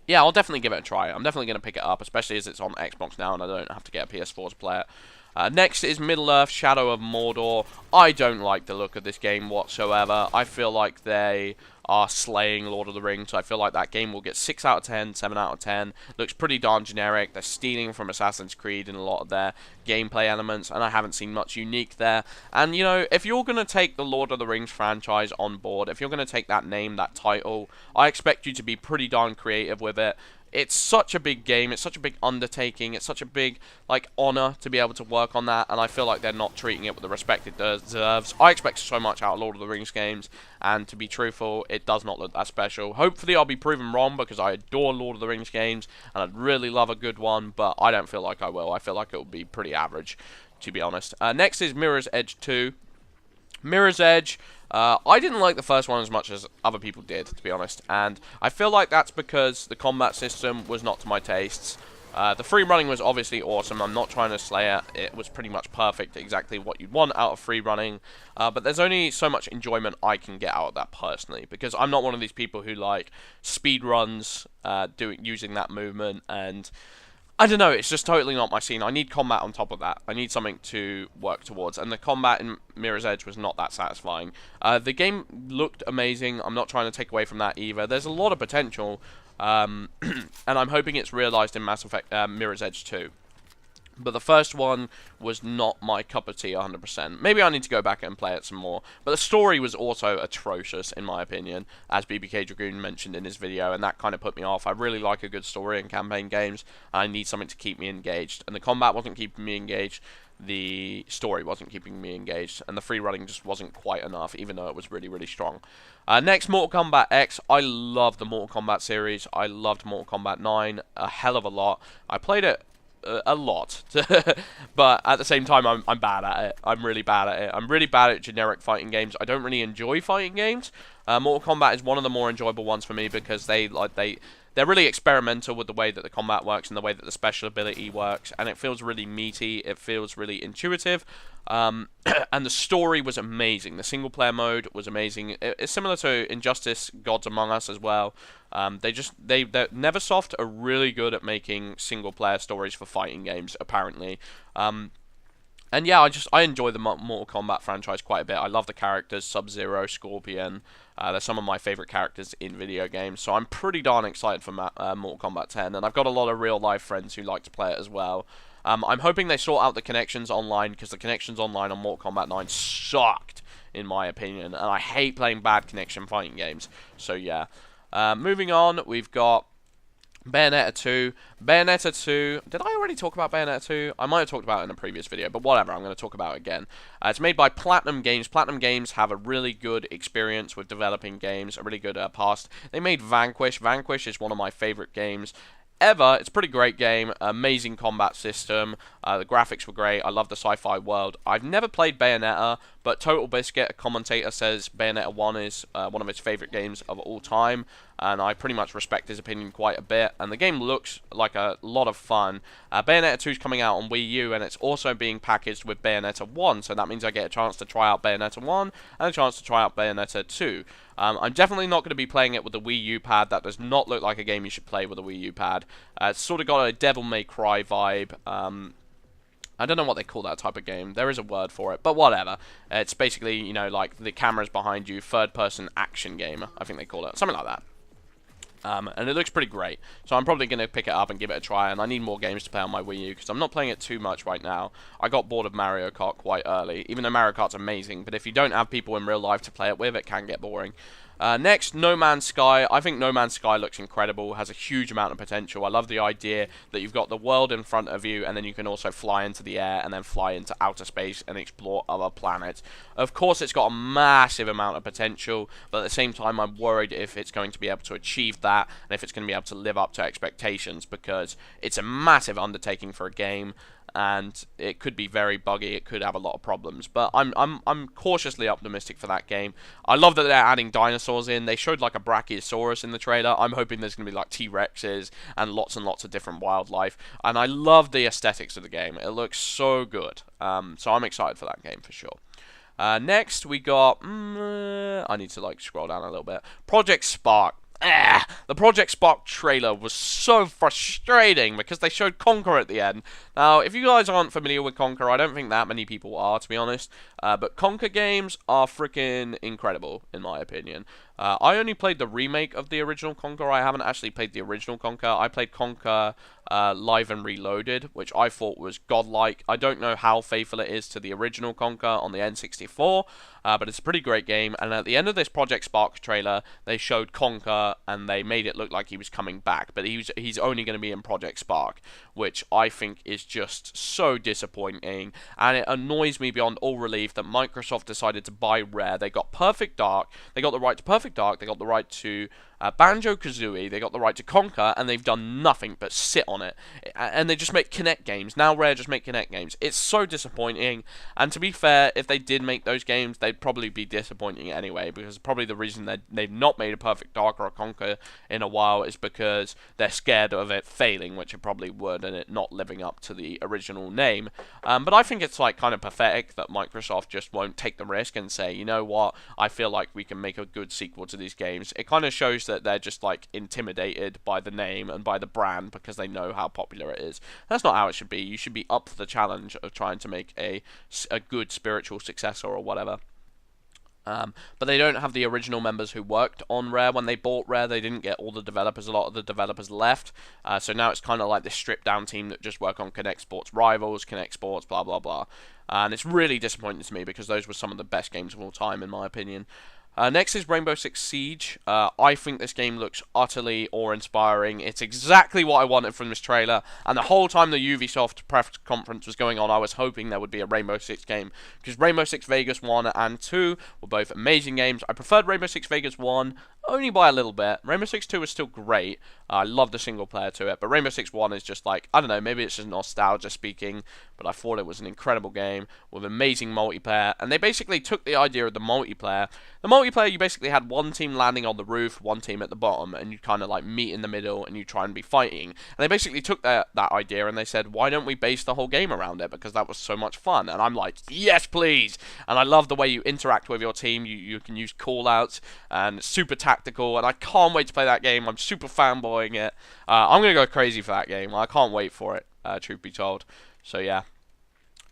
yeah, I'll definitely give it a try. I'm definitely going to pick it up, especially as it's on Xbox now and I don't have to get a PS4 to play it. Next is Middle-earth: Shadow of Mordor. I don't like the look of this game whatsoever. I feel like they are slaying Lord of the Rings. I feel like that game will get 6 out of 10, 7 out of 10. Looks pretty darn generic. They're stealing from Assassin's Creed in a lot of their gameplay elements, and I haven't seen much unique there. And, you know, if you're going to take the Lord of the Rings franchise on board, if you're going to take that name, that title, I expect you to be pretty darn creative with it. It's such a big game, it's such a big undertaking, it's such a big, like, honor to be able to work on that, and I feel like they're not treating it with the respect it deserves. I expect so much out of Lord of the Rings games, and to be truthful, it does not look that special. Hopefully I'll be proven wrong, because I adore Lord of the Rings games, and I'd really love a good one, but I don't feel like I will. I feel like it will be pretty average, to be honest. Next is Mirror's Edge 2. Mirror's Edge, I didn't like the first one as much as other people did, to be honest, and I feel like that's because the combat system was not to my tastes. The free running was obviously awesome. I'm not trying to slay it. It was pretty much perfect, exactly what you'd want out of free running, but there's only so much enjoyment I can get out of that personally, because I'm not one of these people who like speed runs using that movement, and I don't know, it's just totally not my scene. I need combat on top of that. I need something to work towards, and the combat in Mirror's Edge was not that satisfying. The game looked amazing. I'm not trying to take away from that either. There's a lot of potential, and I'm hoping it's realized in Mass Effect Mirror's Edge 2. But the first one was not my cup of tea 100%. Maybe I need to go back and play it some more. But the story was also atrocious, in my opinion, as BBK Dragoon mentioned in his video, and that kind of put me off. I really like a good story in campaign games, and I need something to keep me engaged. And the combat wasn't keeping me engaged, the story wasn't keeping me engaged, and the free running just wasn't quite enough, even though it was really, really strong. Next, Mortal Kombat X. I love the Mortal Kombat series. I loved Mortal Kombat 9 a hell of a lot. I played it a lot, but at the same time, I'm bad at it. I'm really bad at it. I'm really bad at generic fighting games. I don't really enjoy fighting games. Mortal Kombat is one of the more enjoyable ones for me because they're really experimental with the way that the combat works and the way that the special ability works, and it feels really meaty. It feels really intuitive, and the story was amazing. The single player mode was amazing. It's similar to Injustice: Gods Among Us as well. They're Neversoft are really good at making single player stories for fighting games, apparently. And yeah, I enjoy the Mortal Kombat franchise quite a bit. I love the characters, Sub-Zero, Scorpion. They're some of my favorite characters in video games, so I'm pretty darn excited for Mortal Kombat 10, and I've got a lot of real-life friends who like to play it as well. I'm hoping they sort out the connections online, because the connections online on Mortal Kombat 9 sucked, in my opinion, and I hate playing bad connection fighting games, so yeah. Moving on, we've got Bayonetta 2. Bayonetta 2. Did I already talk about Bayonetta 2? I might have talked about it in a previous video, but whatever, I'm going to talk about it again. It's made by Platinum Games. Platinum Games have a really good experience with developing games, a really good past. They made Vanquish. Vanquish is one of my favorite games ever. It's a pretty great game, amazing combat system, the graphics were great, I love the sci-fi world. I've never played Bayonetta, but Total Biscuit, a commentator, says Bayonetta 1 is one of his favorite games of all time, and I pretty much respect his opinion quite a bit, and the game looks like a lot of fun. Bayonetta 2 is coming out on Wii U, and it's also being packaged with Bayonetta 1, so that means I get a chance to try out Bayonetta 1, and a chance to try out Bayonetta 2. I'm definitely not going to be playing it with the Wii U pad. That does not look like a game you should play with a Wii U pad. It's sort of got a Devil May Cry vibe. I don't know what they call that type of game. There is a word for it, but whatever. It's basically, you know, like the camera's behind you, third-person action game, I think they call it. Something like that. And it looks pretty great. So I'm probably going to pick it up and give it a try, and I need more games to play on my Wii U, because I'm not playing it too much right now. I got bored of Mario Kart quite early, even though Mario Kart's amazing, but if you don't have people in real life to play it with, it can get boring. Next, No Man's Sky. I think No Man's Sky looks incredible, has a huge amount of potential. I love the idea that you've got the world in front of you, and then you can also fly into the air and then fly into outer space and explore other planets. Of course, it's got a massive amount of potential, but at the same time, I'm worried if it's going to be able to achieve that, and if it's going to be able to live up to expectations, because it's a massive undertaking for a game, and it could be very buggy. It could have a lot of problems, but I'm cautiously optimistic for that game. I love that they're adding dinosaurs in. They showed like a Brachiosaurus in the trailer. I'm hoping there's gonna be like T-Rexes and lots of different wildlife. And I love the aesthetics of the game. It looks so good. So I'm excited for that game for sure. Next we got I need to like scroll down a little bit. Project Spark. The Project Spark trailer was so frustrating because they showed Conquer at the end. Now, if you guys aren't familiar with Conquer, I don't think that many people are, to be honest. But Conquer games are freaking incredible, in my opinion. I only played the remake of the original Conquer. I haven't actually played the original Conquer. I played Conquer Live and Reloaded, which I thought was godlike. I don't know how faithful it is to the original Conquer on the N64, but it's a pretty great game. And at the end of this Project Spark trailer, they showed Conquer, and they made it look like he was coming back. But he's only going to be in Project Spark, which I think is just so disappointing. And it annoys me beyond all relief that Microsoft decided to buy Rare. They got Perfect Dark. They got the right to Perfect Dark. They got the right to Banjo-Kazooie. They got the right to Conquer, and they've done nothing but sit on it. And they just make Kinect games. Now Rare just make Kinect games. It's so disappointing. And to be fair, if they did make those games, they'd probably be disappointing anyway, because probably the reason they've not made a Perfect Dark or a Conquer in a while is because they're scared of it failing, which it probably would, and it not living up to the original name. But I think it's like kind of pathetic that Microsoft just won't take the risk and say, you know what, I feel like we can make a good sequel to these games. It kind of shows that they're just like intimidated by the name and by the brand because they know how popular it is. That's not how it should be. You should be up for the challenge of trying to make a good spiritual successor or whatever. But they don't have the original members who worked on Rare when they bought Rare. They didn't get all the developers. A lot of the developers left. So now it's kind of like this stripped down team that just work on Kinect Sports Rivals, Kinect Sports, blah, blah, blah. And it's really disappointing to me because those were some of the best games of all time, in my opinion. Next is Rainbow Six Siege. I think this game looks utterly awe-inspiring. It's exactly what I wanted from this trailer, and the whole time the Ubisoft press conference was going on, I was hoping there would be a Rainbow Six game, because Rainbow Six Vegas 1 and 2 were both amazing games. I preferred Rainbow Six Vegas 1 only by a little bit. Rainbow Six 2 is still great. I love the single player to it, but Rainbow Six 1 is just like, I don't know, maybe it's just nostalgia speaking, but I thought it was an incredible game with amazing multiplayer, and they basically took the idea of the multiplayer. The multiplayer, you basically had one team landing on the roof, one team at the bottom, and you kind of like meet in the middle and you try and be fighting. And they basically took that idea and they said, why don't we base the whole game around it, because that was so much fun. And I'm like, yes please. And I love the way you interact with your team. You can use call-outs, and it's super tactical, and I can't wait to play that game. I'm super fanboying it. I'm gonna go crazy for that game. I can't wait for it, truth be told. So yeah.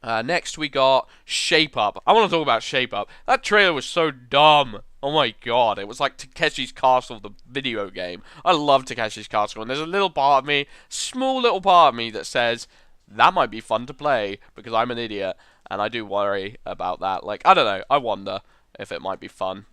Next we got Shape Up. I want to talk about Shape Up. That trailer was so dumb. Oh my god, it was like Takeshi's Castle, the video game. I love Takeshi's Castle, and there's a little part of me, small little part of me, that says, that might be fun to play, because I'm an idiot, and I do worry about that. Like, I don't know, I wonder if it might be fun.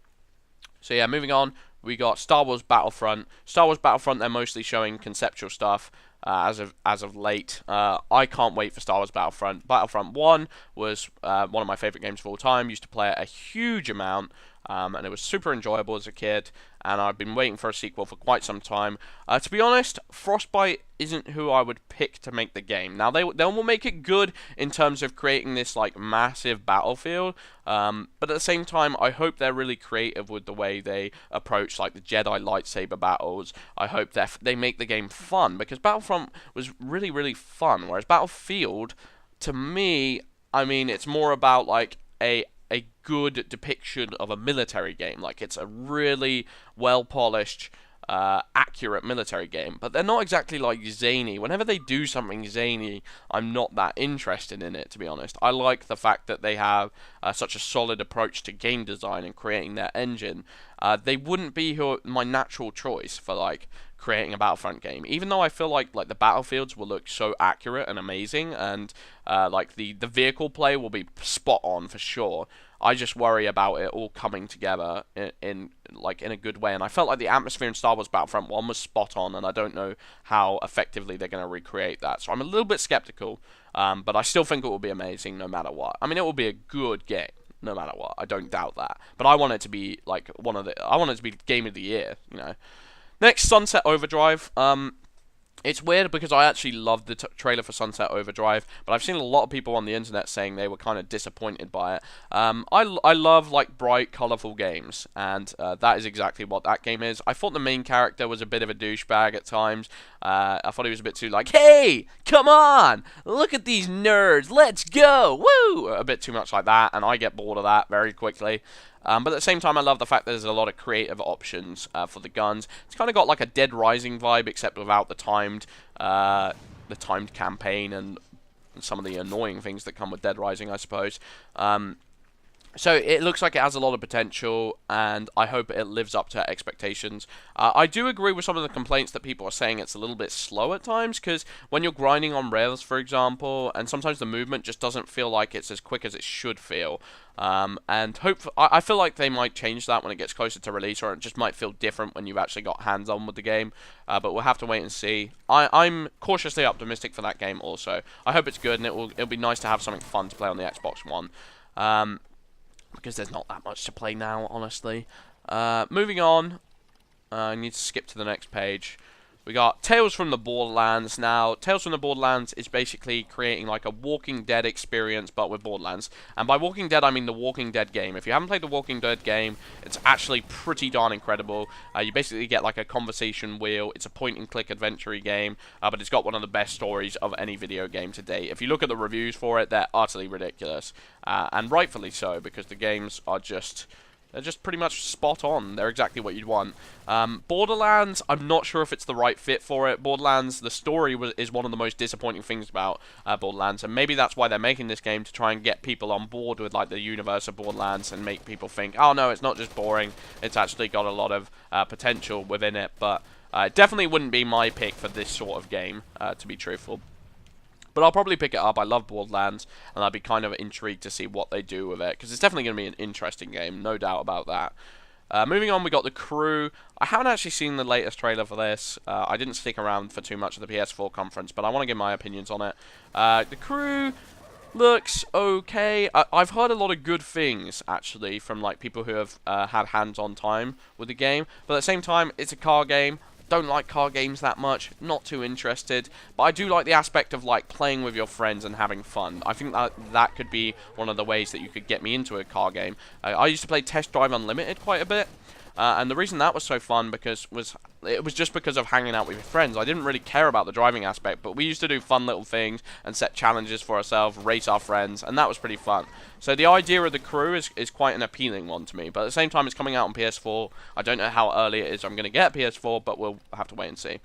So yeah, moving on, we got Star Wars Battlefront. Star Wars Battlefront, they're mostly showing conceptual stuff. As of late, I can't wait for Star Wars Battlefront. Battlefront 1 was one of my favorite games of all time. Used to play it a huge amount, and it was super enjoyable as a kid. And I've been waiting for a sequel for quite some time. To be honest, Frostbite isn't who I would pick to make the game. Now they will make it good in terms of creating this like massive battlefield, but at the same time, I hope they're really creative with the way they approach like the Jedi lightsaber battles. I hope that they make the game fun, because Battlefront was really fun, whereas Battlefield, to me, I mean, it's more about like a good depiction of a military game. Like, it's a really well polished, accurate military game, but they're not exactly like zany. Whenever they do something zany, I'm not that interested in it, to be honest. I like the fact that they have such a solid approach to game design and creating their engine. They wouldn't be my natural choice for like creating a Battlefront game, even though I feel like the battlefields will look so accurate and amazing, and like the vehicle play will be spot on for sure. I just worry about it all coming together in a good way. And I felt like the atmosphere in Star Wars Battlefront 1 was spot on, and I don't know how effectively they're going to recreate that. So I'm a little bit skeptical, but I still think it will be amazing no matter what. I mean, it will be a good game no matter what. I don't doubt that. But I want it to be like I want it to be game of the year, you know. Next, Sunset Overdrive. It's weird because I actually loved the trailer for Sunset Overdrive, but I've seen a lot of people on the internet saying they were kind of disappointed by it. I love like bright, colourful games, and that is exactly what that game is. I thought the main character was a bit of a douchebag at times. I thought he was a bit too like, hey, come on, look at these nerds, let's go, woo! A bit too much like that, and I get bored of that very quickly. But at the same time, I love the fact that there's a lot of creative options for the guns. It's kind of got like a Dead Rising vibe, except without the timed campaign and some of the annoying things that come with Dead Rising, I suppose. So it looks like it has a lot of potential, and I hope it lives up to expectations. I do agree with some of the complaints that people are saying it's a little bit slow at times, because when you're grinding on rails, for example, and sometimes the movement just doesn't feel like it's as quick as it should feel. And I feel like they might change that when it gets closer to release, or it just might feel different when you've actually got hands-on with the game. But we'll have to wait and see. I'm cautiously optimistic for that game also. I hope it's good, and it'll be nice to have something fun to play on the Xbox One. Because there's not that much to play now, honestly. Moving on, I need to skip to the next page. We got Tales from the Borderlands. Now, Tales from the Borderlands is basically creating like a Walking Dead experience, but with Borderlands. And by Walking Dead, I mean the Walking Dead game. If you haven't played the Walking Dead game, it's actually pretty darn incredible. You basically get like a conversation wheel. It's a point-and-click adventure game, but it's got one of the best stories of any video game to date. If you look at the reviews for it, they're utterly ridiculous. And rightfully so, because the games are just... they're just pretty much spot on. They're exactly what you'd want. Borderlands, I'm not sure if it's the right fit for it. Borderlands, the story is one of the most disappointing things about Borderlands, and maybe that's why they're making this game, to try and get people on board with like the universe of Borderlands and make people think, oh no, it's not just boring. It's actually got a lot of potential within it, but it definitely wouldn't be my pick for this sort of game, to be truthful. But I'll probably pick it up. I love Borderlands, and I'd be kind of intrigued to see what they do with it, because it's definitely going to be an interesting game, no doubt about that. Moving on, we got The Crew. I haven't actually seen the latest trailer for this. I didn't stick around for too much of the PS4 conference, but I want to give my opinions on it. The Crew looks okay. I've heard a lot of good things, actually, from like people who have had hands-on time with the game, but at the same time, it's a car game. Don't like car games that much, not too interested, but I do like the aspect of like playing with your friends and having fun. I think that could be one of the ways that you could get me into a car game. I used to play Test Drive Unlimited quite a bit, and the reason that was so fun it was just because of hanging out with your friends. I didn't really care about the driving aspect, but we used to do fun little things and set challenges for ourselves, race our friends, and that was pretty fun. So the idea of The Crew is quite an appealing one to me, but at the same time it's coming out on PS4. I don't know how early it is I'm going to get PS4, but we'll have to wait and see.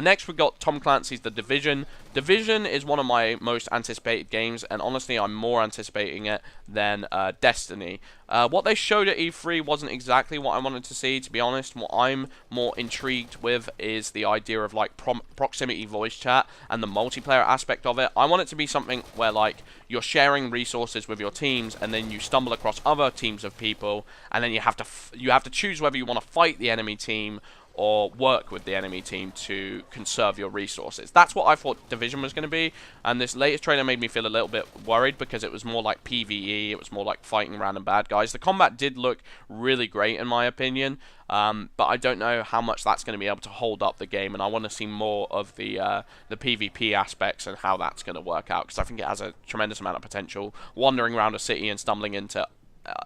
Next we've got Tom Clancy's The Division. Division is one of my most anticipated games, and honestly I'm more anticipating it than Destiny. What they showed at E3 wasn't exactly what I wanted to see, to be honest. What I'm more intrigued with is the idea of like proximity voice chat and the multiplayer aspect of it. I want it to be something where like you're sharing resources with your teams, and then you stumble across other teams of people, and then you have to choose whether you want to fight the enemy team or work with the enemy team to conserve your resources. That's what I thought Division was going to be, and this latest trailer made me feel a little bit worried because it was more like PvE, it was more like fighting random bad guys. The combat did look really great in my opinion, but I don't know how much that's going to be able to hold up the game, and I want to see more of the PvP aspects and how that's going to work out, because I think it has a tremendous amount of potential. Wandering around a city and stumbling into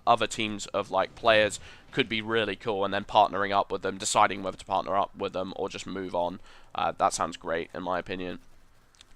other teams of like players could be really cool, and then partnering up with them, deciding whether to partner up with them or just move on. That sounds great in my opinion.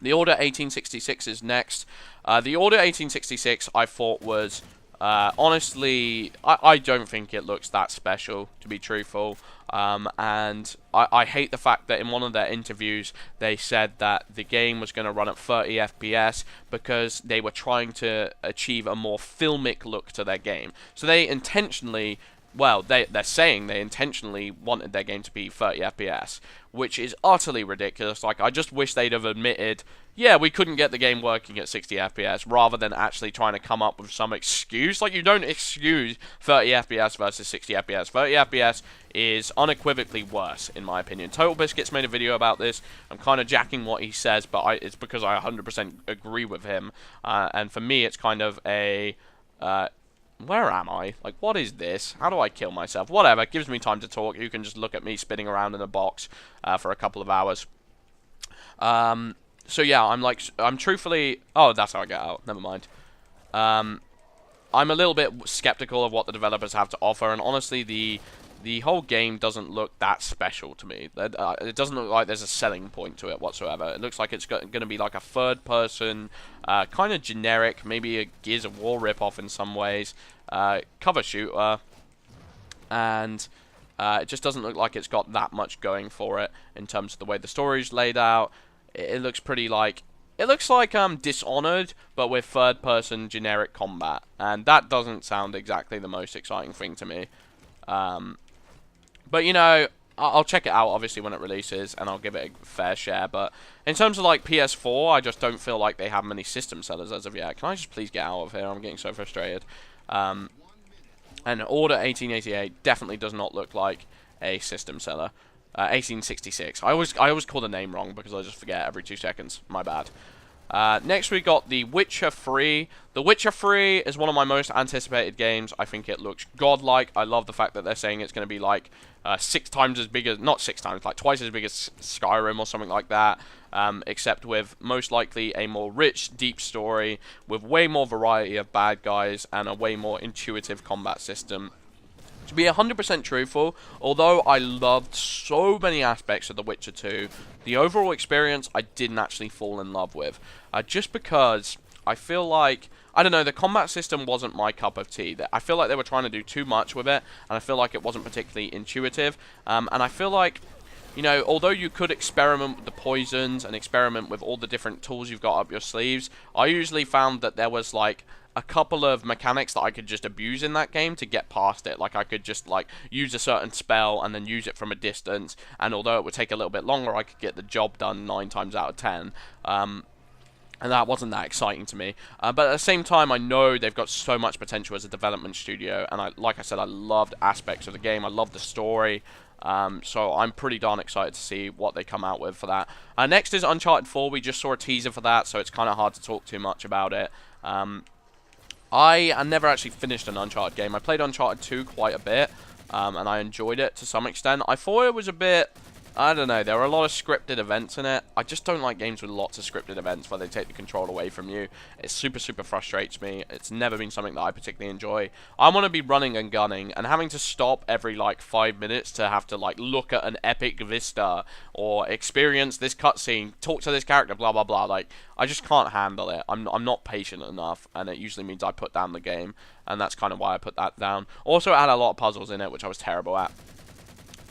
The Order 1866 is next. The Order 1866 I thought was honestly, I don't think it looks that special, to be truthful. And I hate the fact that in one of their interviews they said that the game was going to run at 30 FPS because they were trying to achieve a more filmic look to their game. So they intentionally well, they're saying they intentionally wanted their game to be 30 FPS, which is utterly ridiculous. Like, I just wish they'd have admitted, yeah, we couldn't get the game working at 60 FPS, rather than actually trying to come up with some excuse. Like, you don't excuse 30 FPS versus 60 FPS. 30 FPS is unequivocally worse, in my opinion. Total Biscuit's made a video about this. I'm kind of jacking what he says, but it's because I 100% agree with him. And for me, it's kind of a... where am I? Like, what is this? How do I kill myself? Whatever, it gives me time to talk. You can just look at me spinning around in a box for a couple of hours. So yeah, I'm truthfully... Oh, that's how I get out. Never mind. I'm a little bit skeptical of what the developers have to offer, and honestly, the whole game doesn't look that special to me. It doesn't look like there's a selling point to it whatsoever. It looks like it's going to be like a third-person, kind of generic, maybe a Gears of War ripoff in some ways, cover shooter, and it just doesn't look like it's got that much going for it in terms of the way the story's laid out. It looks pretty like... It looks like Dishonored, but with third-person generic combat, and that doesn't sound exactly the most exciting thing to me. But, you know, I'll check it out, obviously, when it releases, and I'll give it a fair share. But in terms of, like, PS4, I just don't feel like they have many system sellers as of yet. Can I just please get out of here? I'm getting so frustrated. And Order 1888 definitely does not look like a system seller. 1866. I always call the name wrong because I just forget every 2 seconds. My bad. Next we got The Witcher 3. The Witcher 3 is one of my most anticipated games. I think it looks godlike. I love the fact that they're saying it's going to be like 6 times as big as, not 6 times, like twice as big as Skyrim or something like that. Except with most likely a more rich, deep story with way more variety of bad guys and a way more intuitive combat system. To be 100% truthful, although I loved so many aspects of The Witcher 2, the overall experience I didn't actually fall in love with. Just because I feel like, I don't know, the combat system wasn't my cup of tea. I feel like they were trying to do too much with it, and I feel like it wasn't particularly intuitive. And I feel like, you know, although you could experiment with the poisons and experiment with all the different tools you've got up your sleeves, I usually found that there was, like, a couple of mechanics that I could just abuse in that game to get past it. Like, I could just, like, use a certain spell and then use it from a distance, and although it would take a little bit longer, I could get the job done 9 times out of 10. And that wasn't that exciting to me. But at the same time, I know they've got so much potential as a development studio, and like I said, I loved aspects of the game. I loved the story. So I'm pretty darn excited to see what they come out with for that. Next is Uncharted 4. We just saw a teaser for that, so it's kind of hard to talk too much about it. I never actually finished an Uncharted game. I played Uncharted 2 quite a bit, and I enjoyed it to some extent. I thought it was a bit... I don't know, there were a lot of scripted events in it. I just don't like games with lots of scripted events where they take the control away from you. It super frustrates me. It's never been something that I particularly enjoy. I want to be running and gunning, and having to stop every, like, 5 minutes to have to, like, look at an epic vista, or experience this cutscene, talk to this character, blah, blah, blah. Like, I just can't handle it. I'm not patient enough, and it usually means I put down the game, and that's kind of why I put that down. Also, it had a lot of puzzles in it, which I was terrible at.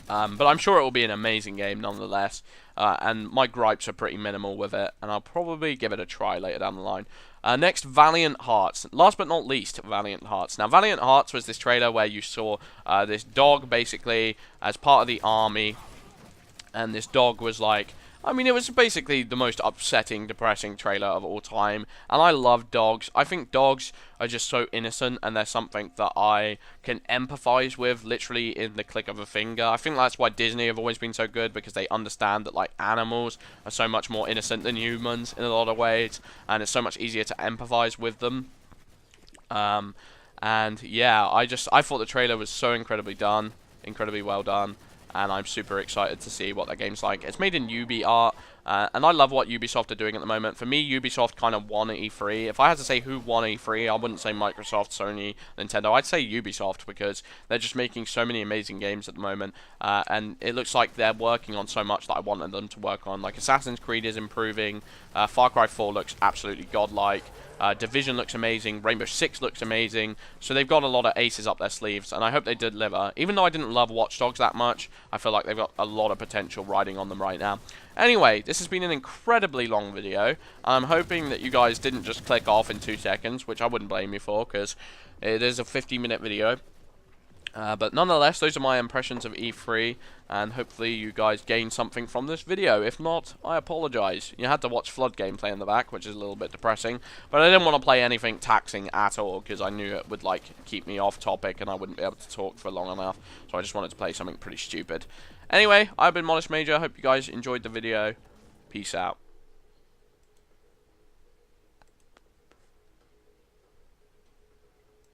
But I'm sure it will be an amazing game nonetheless, and my gripes are pretty minimal with it, and I'll probably give it a try later down the line. Next, Valiant Hearts. Last but not least, Valiant Hearts. Now, Valiant Hearts was this trailer where you saw this dog, basically, as part of the army, and this dog was like... I mean, it was basically the most upsetting, depressing trailer of all time, and I love dogs. I think dogs are just so innocent, and they're something that I can empathize with literally in the click of a finger. I think that's why Disney have always been so good, because they understand that, like, animals are so much more innocent than humans in a lot of ways, and it's so much easier to empathize with them. And yeah, I thought the trailer was so incredibly well done. And I'm super excited to see what that game's like. It's made in Ubi art, and I love what Ubisoft are doing at the moment. For me, Ubisoft kind of won E3. If I had to say who won E3, I wouldn't say Microsoft, Sony, Nintendo. I'd say Ubisoft, because they're just making so many amazing games at the moment. And it looks like they're working on so much that I wanted them to work on. Like, Assassin's Creed is improving. Far Cry 4 looks absolutely godlike. Division looks amazing, Rainbow Six looks amazing, so they've got a lot of aces up their sleeves, and I hope they deliver. Even though I didn't love Watch Dogs that much, I feel like they've got a lot of potential riding on them right now. Anyway, this has been an incredibly long video. I'm hoping that you guys didn't just click off in 2 seconds, which I wouldn't blame you for, because it is a 50-minute video. But nonetheless, those are my impressions of E3, and hopefully you guys gained something from this video. If not, I apologize. You had to watch Flood gameplay in the back, which is a little bit depressing, but I didn't want to play anything taxing at all, because I knew it would, like, keep me off topic, and I wouldn't be able to talk for long enough, so I just wanted to play something pretty stupid. Anyway, I've been Modest Major. I hope you guys enjoyed the video. Peace out.